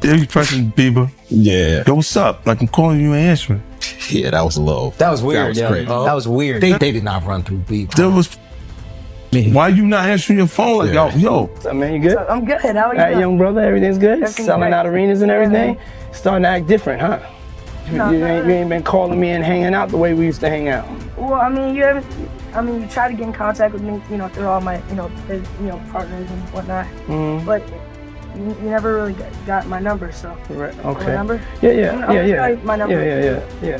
Yeah, you pressing Bieber. Yeah. Yo, what's up? Like, I'm calling you, ain't answering. Yeah, that was low. That was weird, That was crazy. That was weird. They did not run through Bieber. There was... Why you not answering your phone? Like, yo. What's up, man? You good? I'm good. How are you? All right, young brother, everything's good? Everything's Selling great. out arenas and everything? Starting to act different, huh? No, you ain't been calling me and hanging out the way we used to hang out. Well, I mean, you try to get in contact with me, through all my, partners and whatnot. Mm-hmm. But you never really got my number, so. Right, okay. My number? Yeah. I'll tell you my number. Yeah.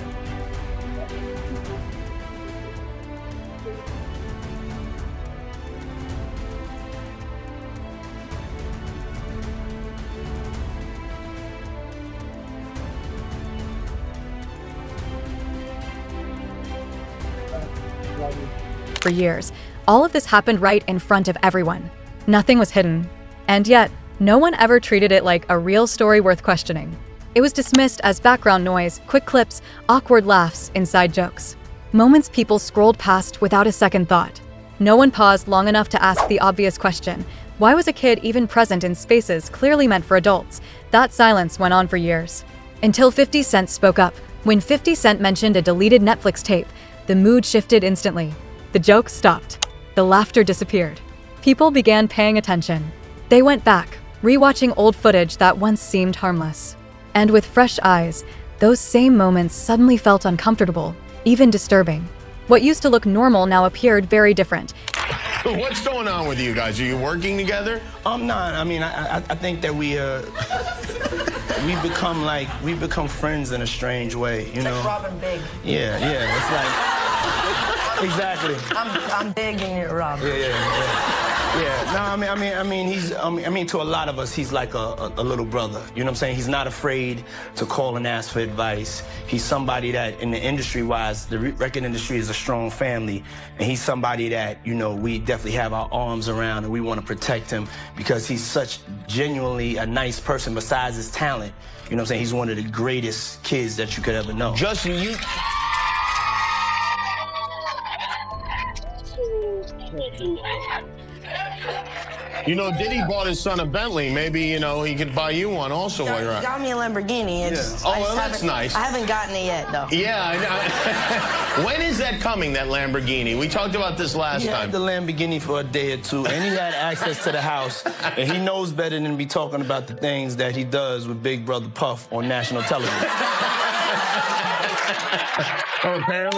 For years, all of this happened right in front of everyone. Nothing was hidden. And yet, no one ever treated it like a real story worth questioning. It was dismissed as background noise, quick clips, awkward laughs, inside jokes. Moments people scrolled past without a second thought. No one paused long enough to ask the obvious question: why was a kid even present in spaces clearly meant for adults? That silence went on for years. Until 50 Cent spoke up. When 50 Cent mentioned a deleted Netflix tape, the mood shifted instantly. The jokes stopped. The laughter disappeared. People began paying attention. They went back, rewatching old footage that once seemed harmless. And with fresh eyes, those same moments suddenly felt uncomfortable, even disturbing. What used to look normal now appeared very different. What's going on with you guys? Are you working together? I'm not. I mean, I think that we've become friends in a strange way, you know? Like Robin Big. Yeah, it's like... Exactly. I'm big and you're Rob. Yeah. No, I mean, to a lot of us, he's like a little brother. You know what I'm saying? He's not afraid to call and ask for advice. He's somebody that, in the industry-wise, the record industry is a strong family, and he's somebody that, we definitely have our arms around, and we want to protect him because he's such genuinely a nice person. Besides his talent, you know what I'm saying? He's one of the greatest kids that you could ever know. Justin, Diddy bought his son a Bentley. Maybe, he could buy you one also while you're out. Got me a Lamborghini. That's nice. I haven't gotten it yet, though. Yeah, I know. When is that coming, that Lamborghini? We talked about this last time. He had the Lamborghini for a day or two, and he had access to the house, and he knows better than to be talking about the things that he does with Big Brother Puff on national television.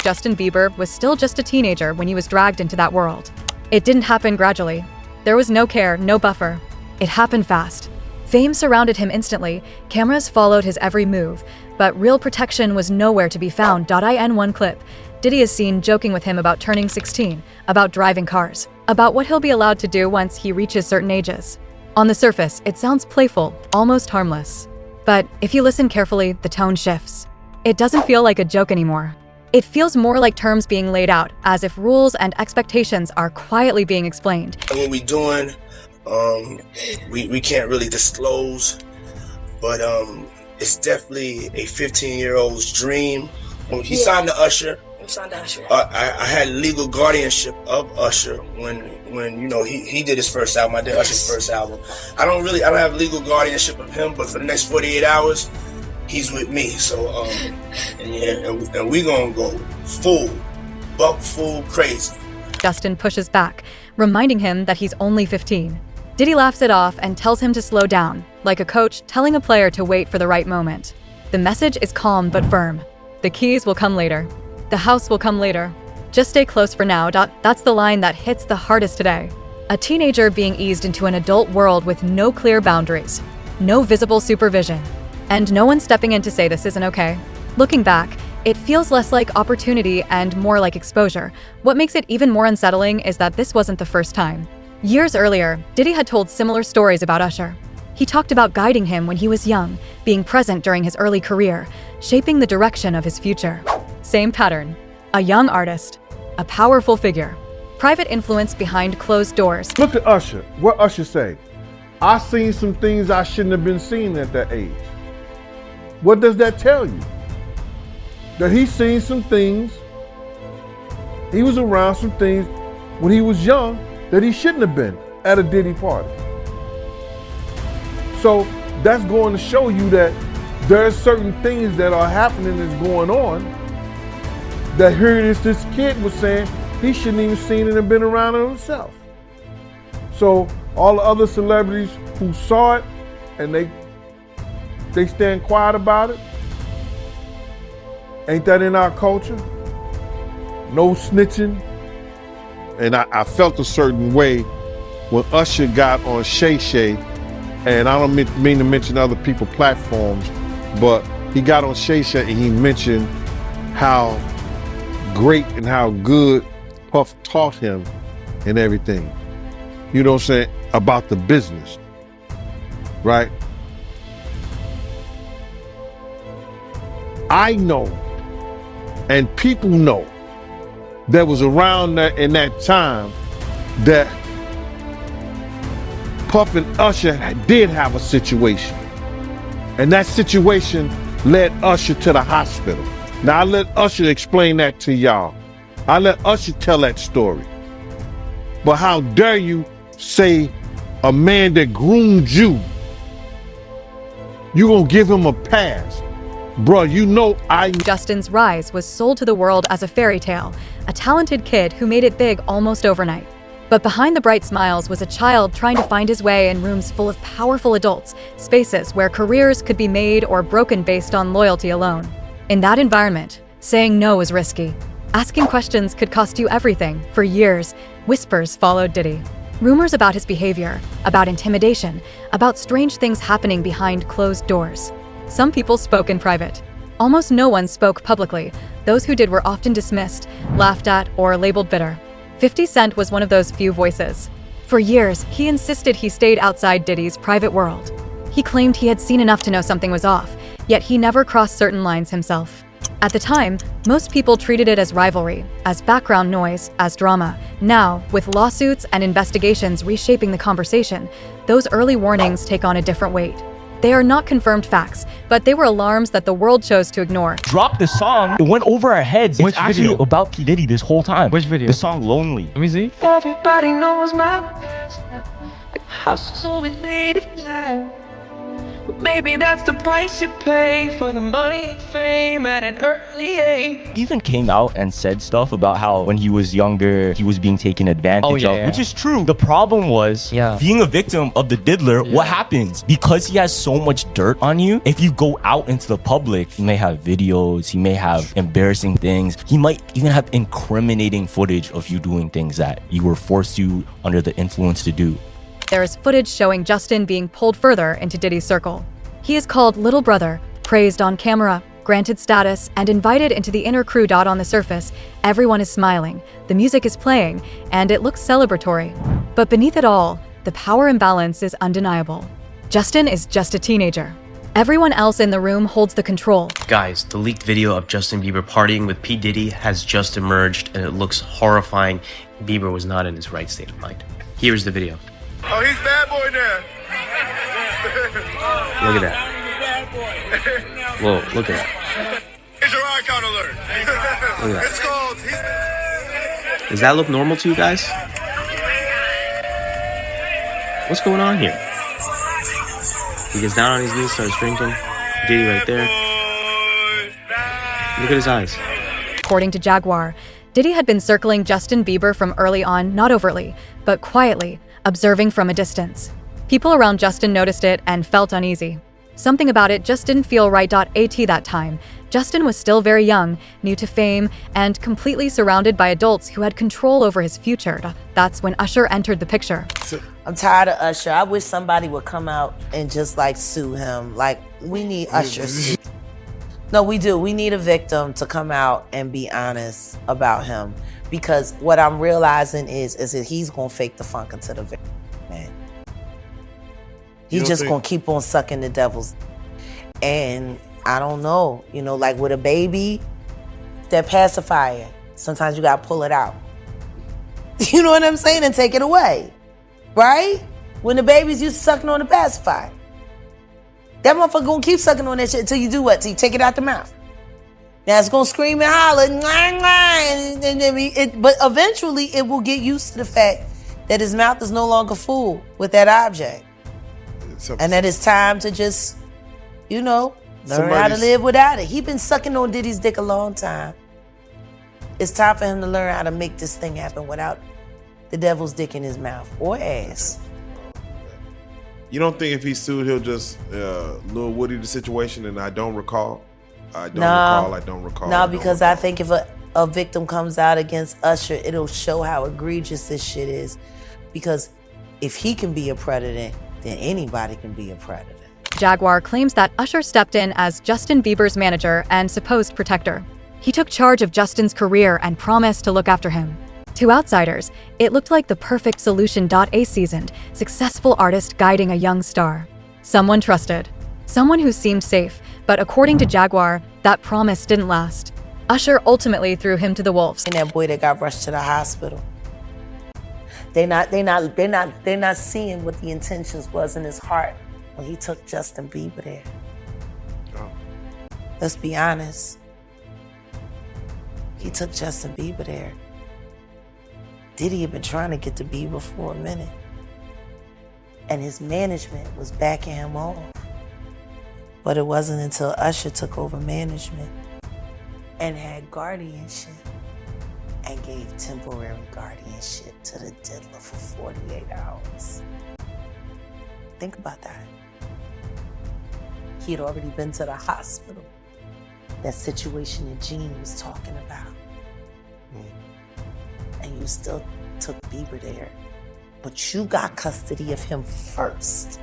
Justin Bieber was still just a teenager when he was dragged into that world. It didn't happen gradually. There was no care, no buffer. It happened fast. Fame surrounded him instantly, cameras followed his every move, but real protection was nowhere to be found. In one clip, Diddy is seen joking with him about turning 16, about driving cars, about what he'll be allowed to do once he reaches certain ages. On the surface, it sounds playful, almost harmless. But if you listen carefully, the tone shifts. It doesn't feel like a joke anymore. It feels more like terms being laid out, as if rules and expectations are quietly being explained. What we doing, we can't really disclose, but it's definitely a 15-year-old's dream. When he signed to Usher, I had legal guardianship of Usher when he did his first album. I did Usher's first album. I don't have legal guardianship of him, but for the next 48 hours, he's with me. So and we gonna go full crazy. Justin pushes back, reminding him that he's only 15. Diddy laughs it off and tells him to slow down, like a coach telling a player to wait for the right moment. The message is calm but firm. The keys will come later. The house will come later. Just stay close for now. That's the line that hits the hardest today. A teenager being eased into an adult world with no clear boundaries, no visible supervision, and no one stepping in to say this isn't okay. Looking back, it feels less like opportunity and more like exposure. What makes it even more unsettling is that this wasn't the first time. Years earlier, Diddy had told similar stories about Usher. He talked about guiding him when he was young, being present during his early career, shaping the direction of his future. Same pattern. A young artist, a powerful figure, private influence behind closed doors. Look at Usher. What Usher say? I seen some things I shouldn't have been seeing at that age. What does that tell you? That he's seen some things, he was around some things when he was young that he shouldn't have been at a Diddy party. So that's going to show you that there are certain things that are happening that's going on that here this kid was saying he shouldn't even seen it and been around it himself. So all the other celebrities who saw it and they stand quiet about it, ain't that in our culture? No snitching. And I felt a certain way when Usher got on Shay Shay, and I don't mean to mention other people's platforms, but he got on Shay Shay and he mentioned how great and how good Puff taught him and everything. You know what I'm saying? About the business, right? I know, and people know, that was around that in that time that Puff and Usher did have a situation. And that situation led Usher to the hospital. Now I let Usher explain that to y'all. I let Usher tell that story. But how dare you say a man that groomed you, you gonna give him a pass? Bruh, you know Justin's rise was sold to the world as a fairy tale, a talented kid who made it big almost overnight. But behind the bright smiles was a child trying to find his way in rooms full of powerful adults, spaces where careers could be made or broken based on loyalty alone. In that environment, saying no was risky. Asking questions could cost you everything. For years, whispers followed Diddy. Rumors about his behavior, about intimidation, about strange things happening behind closed doors. Some people spoke in private. Almost no one spoke publicly. Those who did were often dismissed, laughed at, or labeled bitter. 50 Cent was one of those few voices. For years, he insisted he stayed outside Diddy's private world. He claimed he had seen enough to know something was off, yet he never crossed certain lines himself. At the time, most people treated it as rivalry, as background noise, as drama. Now, with lawsuits and investigations reshaping the conversation, those early warnings take on a different weight. They are not confirmed facts, but they were alarms that the world chose to ignore. Drop the song, it went over our heads. Which it's actually video? about P. Diddy this whole time. Which video? The song Lonely. Let me see. Everybody knows my hustle with native time. But maybe that's the price you pay for the money and fame at an early age. He even came out and said stuff about how when he was younger, he was being taken advantage of, which is true. The problem was being a victim of the diddler. What happens? Because he has so much dirt on you, if you go out into the public, he may have videos, he may have embarrassing things, he might even have incriminating footage of you doing things that you were forced to under the influence to do. There is footage showing Justin being pulled further into Diddy's circle. He is called Little Brother, praised on camera, granted status, and invited into the inner crew. On the surface, everyone is smiling, the music is playing, and it looks celebratory. But beneath it all, the power imbalance is undeniable. Justin is just a teenager. Everyone else in the room holds the control. Guys, the leaked video of Justin Bieber partying with P. Diddy has just emerged, and it looks horrifying. Bieber was not in his right state of mind. Here's the video. Oh, he's bad boy now. Look at that. Whoa, look at that. It's your icon alert. Look at that. It's called. Does that look normal to you guys? What's going on here? He gets down on his knees, starts drinking. Diddy right there. Look at his eyes. According to Jaguar, Diddy had been circling Justin Bieber from early on, not overtly, but quietly, observing from a distance. People around Justin noticed it and felt uneasy. Something about it just didn't feel right. At that time, Justin was still very young, new to fame, and completely surrounded by adults who had control over his future. That's when Usher entered the picture. I'm tired of Usher. I wish somebody would come out and just like sue him. Like, we need Usher sued. No, we do. We need a victim to come out and be honest about him. Because what I'm realizing is that he's gonna fake the funk into the victim, man. He's just gonna keep on sucking the devil's. And I don't know, you know, like with a baby, that pacifier, sometimes you gotta pull it out. You know what I'm saying? And take it away, right? When the baby's used to sucking on the pacifier. That motherfucker gonna keep sucking on that shit until you do what? Till you take it out the mouth. Now it's gonna scream and holler, but eventually it will get used to the fact that his mouth is no longer full with that object. And that it's time to just, you know, learn how to live without it. He been sucking on Diddy's dick a long time. It's time for him to learn how to make this thing happen without the devil's dick in his mouth or ass. You don't think if he sued, he'll just Lil Woody the situation and I don't recall? I don't recall. No, because I think if a victim comes out against Usher, it'll show how egregious this shit is. Because if he can be a predator, then anybody can be a predator. Jaguar claims that Usher stepped in as Justin Bieber's manager and supposed protector. He took charge of Justin's career and promised to look after him. To outsiders, it looked like the perfect solution. A seasoned, successful artist guiding a young star. Someone trusted. Someone who seemed safe, but according to Jaguar, that promise didn't last. Usher ultimately threw him to the wolves. And that boy that got rushed to the hospital. They're not seeing what the intentions was in his heart when he took Justin Bieber there. Oh. Let's be honest. He took Justin Bieber there. Diddy had been trying to get to Bieber for a minute. And his management was backing him off. But it wasn't until Usher took over management and had guardianship and gave temporary guardianship to the diddler for 48 hours. Think about that. He had already been to the hospital. That situation that Gene was talking about. And you still took Bieber there. But you got custody of him first.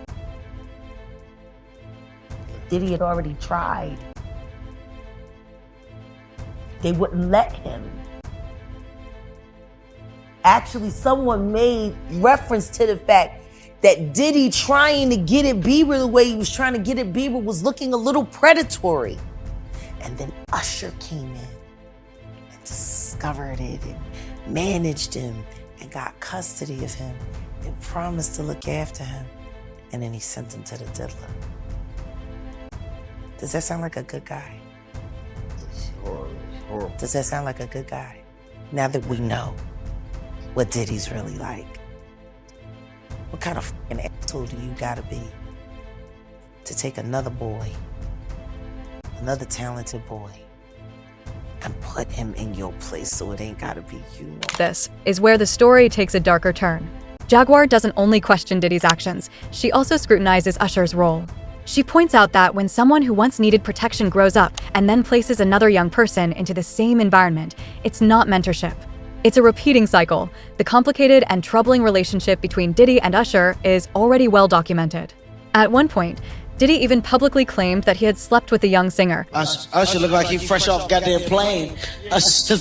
Diddy had already tried. They wouldn't let him. Actually, someone made reference to the fact that Diddy trying to get at Bieber the way he was trying to get at Bieber was looking a little predatory. And then Usher came in and discovered it and managed him and got custody of him and promised to look after him. And then he sent him to the diddler. Does that sound like a good guy? It's horrible. Does that sound like a good guy? Now that we know what Diddy's really like. What kind of fucking asshole do you gotta be to take another boy, another talented boy, and put him in your place so it ain't gotta be you? This is where the story takes a darker turn. Jaguar doesn't only question Diddy's actions, she also scrutinizes Usher's role. She points out that when someone who once needed protection grows up and then places another young person into the same environment, it's not mentorship. It's a repeating cycle. The complicated and troubling relationship between Diddy and Usher is already well documented. At one point, Diddy even publicly claimed that he had slept with a young singer. Usher look like he fresh off goddamn plane. Usher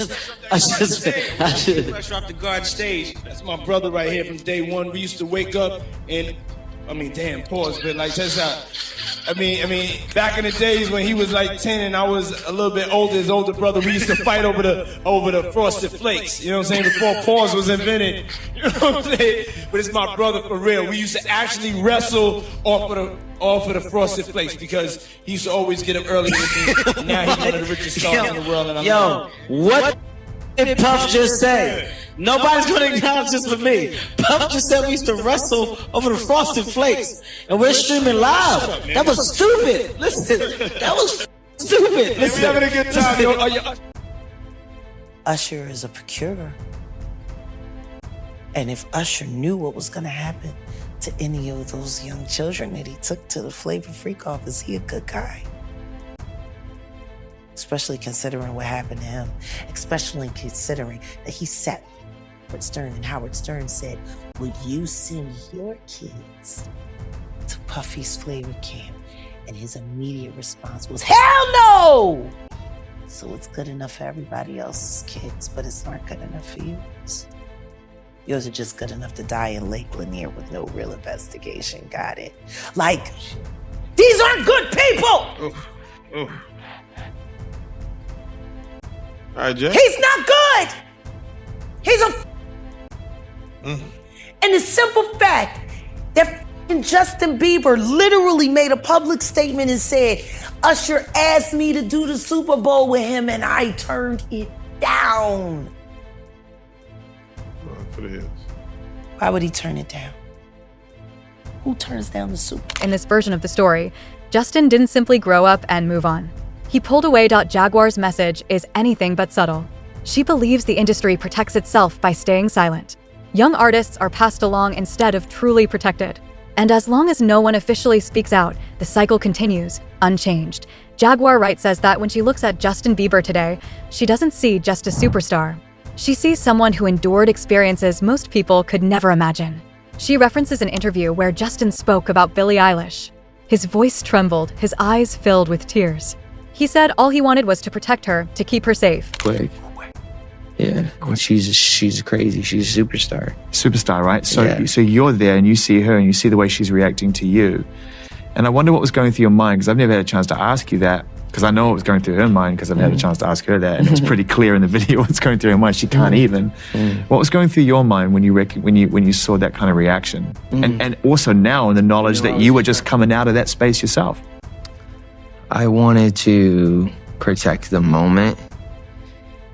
Fresh off the garden stage. That's my brother right here from day one. We used to wake up and, pause, but like, check this out. Back in the days when he was like 10 and I was a little bit older, his older brother, we used to fight over the Frosted Flakes. You know what I'm saying? Before pause was invented. You know what I'm saying? But it's my brother for real. We used to actually wrestle off of the Frosted Flakes because he used to always get up early with me. Now he's one of the richest stars in the world. And what did Puff just say? Nobody's gonna acknowledge this with me. Puff just said we used to wrestle over the Frosted Flakes, and we're streaming live. That was stupid. Listen, that was stupid. Listen, having a good time, yo. Usher is a procurer. And if Usher knew what was gonna happen to any of those young children that he took to the Flavor Freak off, is he a good guy? Especially considering what happened to him. Especially considering that he sat Howard Stern, and Howard Stern said, would you send your kids to Puffy's Flavor Camp? And his immediate response was, hell no! So it's good enough for everybody else's kids, but it's not good enough for yours. Yours are just good enough to die in Lake Lanier with no real investigation. Got it? Like, these aren't good people! All right, Jeff. He's not good! He's a And the simple fact that Justin Bieber literally made a public statement and said, Usher asked me to do the Super Bowl with him and I turned it down. For the hills. Why would he turn it down? Who turns down the soup? In this version of the story, Justin didn't simply grow up and move on. He pulled away. Jaguar's message is anything but subtle. She believes the industry protects itself by staying silent. Young artists are passed along instead of truly protected. And as long as no one officially speaks out, the cycle continues, unchanged. Jaguar Wright says that when she looks at Justin Bieber today, she doesn't see just a superstar. She sees someone who endured experiences most people could never imagine. She references an interview where Justin spoke about Billie Eilish. His voice trembled, his eyes filled with tears. He said all he wanted was to protect her, to keep her safe. Yeah, she's crazy. She's a superstar. Superstar, right? So, Yeah. so you're there and you see her and you see the way she's reacting to you. And I wonder what was going through your mind, because I've never had a chance to ask you that, because I know what was going through her mind, because I've never had a chance to ask her that. And it's pretty clear in the video what's going through her mind. She can't even. What was going through your mind when you saw that kind of reaction? And also now in the knowledge that you were just coming out of that space yourself. I wanted to protect the moment.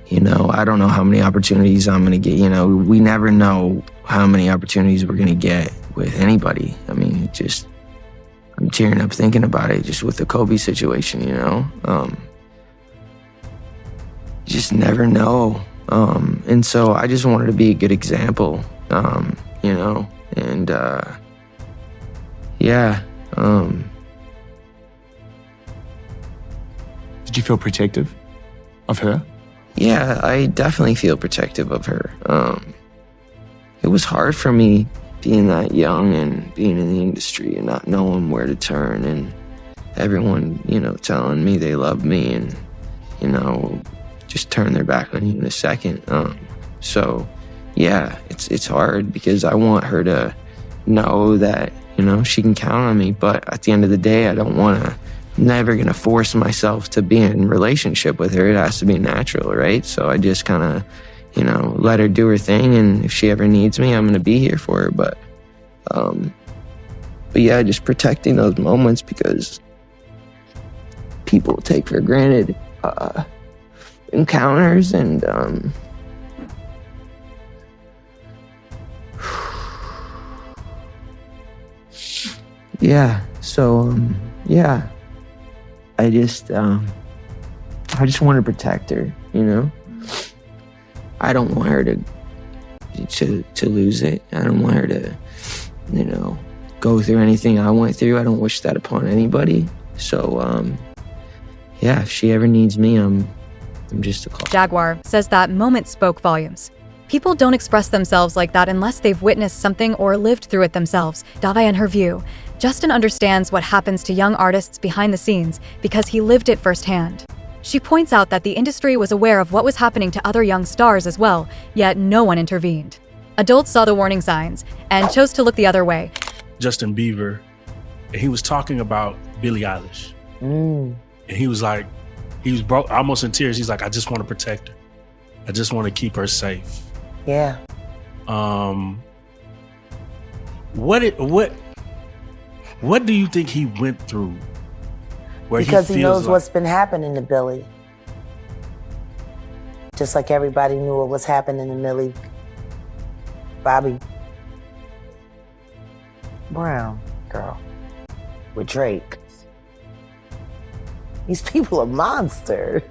You know, I don't know how many opportunities I'm gonna get. You know, we never know how many opportunities we're gonna get with anybody. I mean, I'm tearing up thinking about it, just with the Kobe situation, you know? You just never know. And so I just wanted to be a good example, you know? And, yeah. Did you feel protective of her? Yeah, I definitely feel protective of her. It was hard for me being that young and being in the industry and not knowing where to turn, and everyone, you know, telling me they love me and, you know, just turn their back on you in a second. So yeah, it's hard because I want her to know that, you know, she can count on me. But at the end of the day, never gonna force myself to be in a relationship with her. It has to be natural, right? So I just kind of, you know, let her do her thing, and if she ever needs me, I'm gonna be here for her. But yeah, just protecting those moments, because people take for granted encounters, and yeah. So yeah, I just want to protect her, you know. I don't want her to lose it. I don't want her to, you know, go through anything I went through. I don't wish that upon anybody. So yeah, if she ever needs me, I'm just a call. Jaguar says that moment spoke volumes. People don't express themselves like that unless they've witnessed something or lived through it themselves. In her view, Justin understands what happens to young artists behind the scenes because he lived it firsthand. She points out that the industry was aware of what was happening to other young stars as well, yet no one intervened. Adults saw the warning signs and chose to look the other way. Justin Bieber, and he was talking about Billie Eilish. And he was like, he was almost in tears. He's like, I just want to protect her. I just want to keep her safe. Yeah. What do you think he went through? Because he knows what's been happening to Billie. Just like everybody knew what was happening to Millie Bobby Brown girl with Drake. These people are monsters.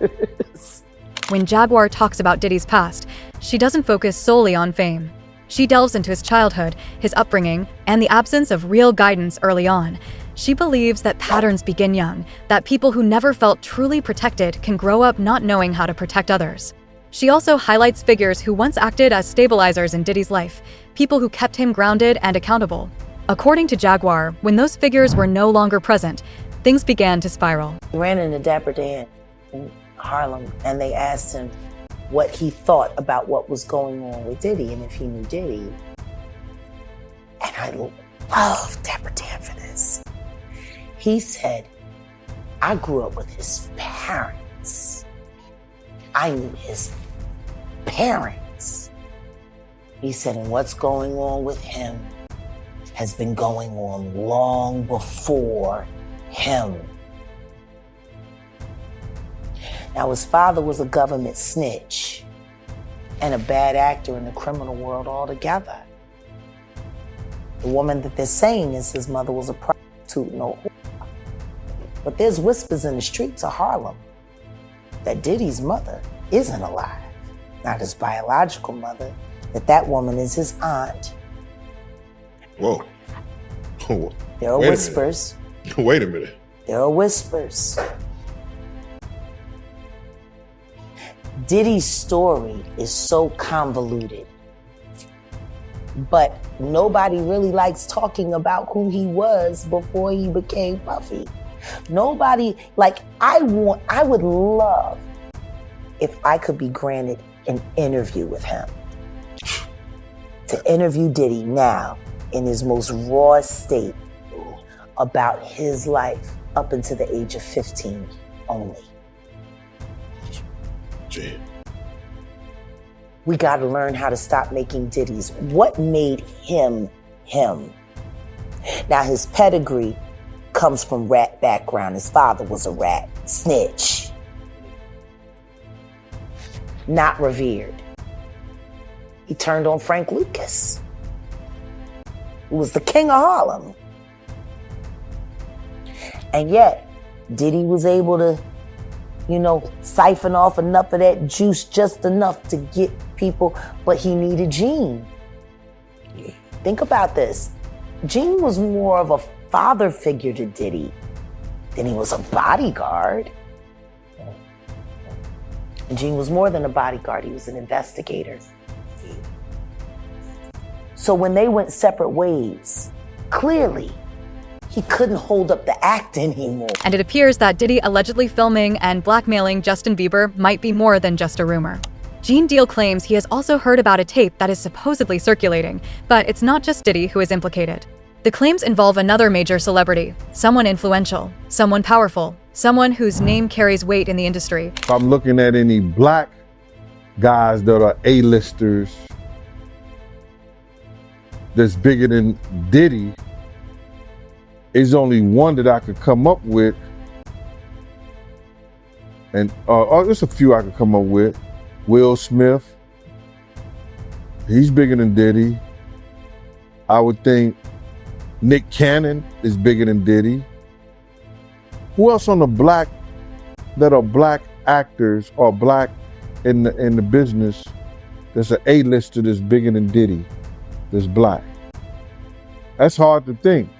When Jaguar talks about Diddy's past, she doesn't focus solely on fame. She delves into his childhood, his upbringing, and the absence of real guidance early on. She believes that patterns begin young, that people who never felt truly protected can grow up not knowing how to protect others. She also highlights figures who once acted as stabilizers in Diddy's life, people who kept him grounded and accountable. According to Jaguar, when those figures were no longer present, things began to spiral. He ran into Dapper Dan in Harlem, and they asked him what he thought about what was going on with Diddy and if he knew Diddy. And I love Dapper Dan for this. He said, I grew up with his parents. I knew his parents. He said, and what's going on with him has been going on long before him. Now, his father was a government snitch and a bad actor in the criminal world altogether. The woman that they're saying is his mother was a prostitute, no whore. But there's whispers in the streets of Harlem that Diddy's mother isn't alive, not his biological mother, that woman is his aunt. Whoa. There are whispers. Wait a minute. There are whispers. Diddy's story is so convoluted, but nobody really likes talking about who he was before he became Puffy. Nobody, like, I would love if I could be granted an interview with him. To interview Diddy now in his most raw state about his life up until the age of 15 only. Gee. We got to learn how to stop making Diddy's. What made him him? Now, his pedigree comes from rat background. His father was a rat, snitch. Not revered. He turned on Frank Lucas, who was the king of Harlem. And yet, Diddy was able to, siphon off enough of that juice, just enough to get people, but he needed Gene. Think about this. Gene was more of a father figure to Diddy than he was a bodyguard. And Gene was more than a bodyguard, he was an investigator. So when they went separate ways, clearly, he couldn't hold up the act anymore. And it appears that Diddy allegedly filming and blackmailing Justin Bieber might be more than just a rumor. Gene Deal claims he has also heard about a tape that is supposedly circulating, but it's not just Diddy who is implicated. The claims involve another major celebrity, someone influential, someone powerful, someone whose name carries weight in the industry. If I'm looking at any black guys that are A-listers that's bigger than Diddy, there's only one that I could come up with, and there's a few I could come up with. Will Smith, he's bigger than Diddy. I would think Nick Cannon is bigger than Diddy. Who else on the black that are black actors or black in the business that's an A-lister that's bigger than Diddy, that's black? That's hard to think.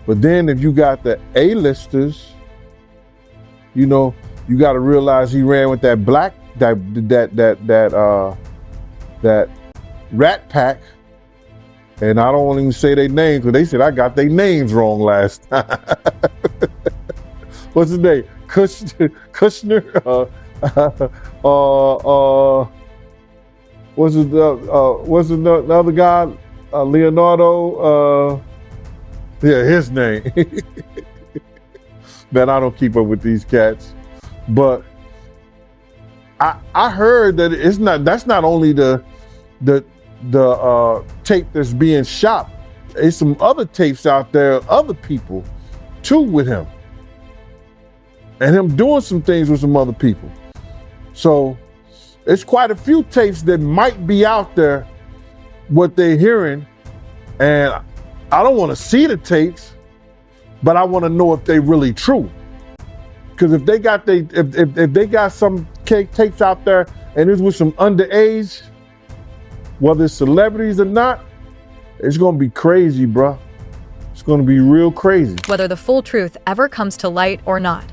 But then if you got the A-listers, you got to realize he ran with that black, that Rat Pack. And I don't want to even say their names because they said I got their names wrong last time. What's his name? Kushner? What's the other guy? Leonardo? Yeah, his name. Man, I don't keep up with these cats. But I heard that that's not only the tape that's being shot. There's some other tapes out there, other people too with him. And him doing some things with some other people. So it's quite a few tapes that might be out there, what they're hearing. And I don't want to see the tapes, but I want to know if they're really true. Because if they got if they got some tapes out there and it's with some underage, whether it's celebrities or not, it's gonna be crazy, bruh. It's gonna be real crazy. Whether the full truth ever comes to light or not,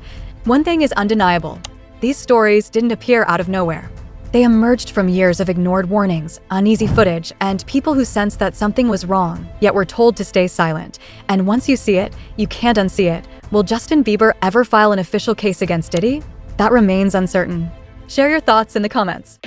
one thing is undeniable. These stories didn't appear out of nowhere. They emerged from years of ignored warnings, uneasy footage, and people who sensed that something was wrong, yet were told to stay silent. And once you see it, you can't unsee it. Will Justin Bieber ever file an official case against Diddy? That remains uncertain. Share your thoughts in the comments.